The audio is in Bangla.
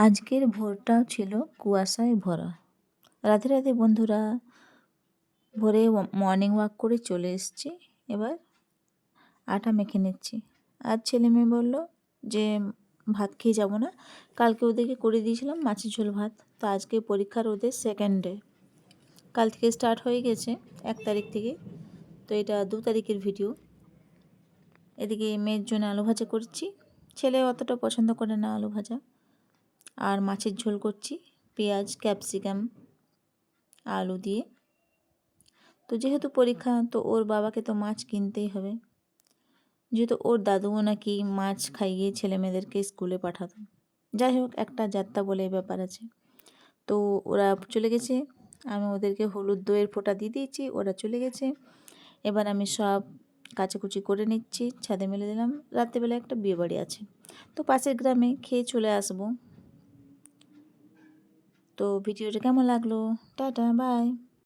আজকের ভোরটাও ছিল কুয়াশায় ভরা। রাতে রাতে বন্ধুরা ভোরে মর্নিং ওয়াক করে চলে এসেছি। এবার আটা মেখে নিচ্ছি। আর ছেলে মেয়ে বললো যে ভাত খেয়ে যাব না, কালকে ওদেরকে করে দিয়েছিলাম মাছের ঝোল ভাত। তো আজকে পরীক্ষার ওদের সেকেন্ড ডে, কাল থেকে স্টার্ট হয়ে গেছে 1 তারিখ থেকে। তো এটা 2 তারিখের ভিডিও। এদিকে মেয়ের জন্য আলু ভাজা করছি, ছেলে অতটা পছন্দ করে না আলু ভাজা। আর মাছের ঝোল করছি পেঁয়াজ ক্যাপসিকাম আলু দিয়ে। তো যেহেতু পরীক্ষা, তো ওর বাবাকে তো মাছ কিনতেই হবে, যেহেতু ওর দাদুও নাকি মাছ খাইয়ে ছেলে মেয়েদেরকে স্কুলে পাঠাতো। যাই হোক, একটা যাত্রা বলে ব্যাপার আছে। তো ওরা চলে গেছে, আমি ওদেরকে হলুদ দইয়ের ফোঁটা দিয়ে দিয়েছি, ওরা চলে গেছে। এবার আমি সব কাচাকুচি করে নিচ্ছি, ছাদে মেলে দিলাম। রাত্রিবেলা একটা বিয়েবাড়ি আছে, তো পাশের গ্রামে খেয়ে চলে আসবো। তো ভিডিওটা কেমন লাগলো? Tata, by.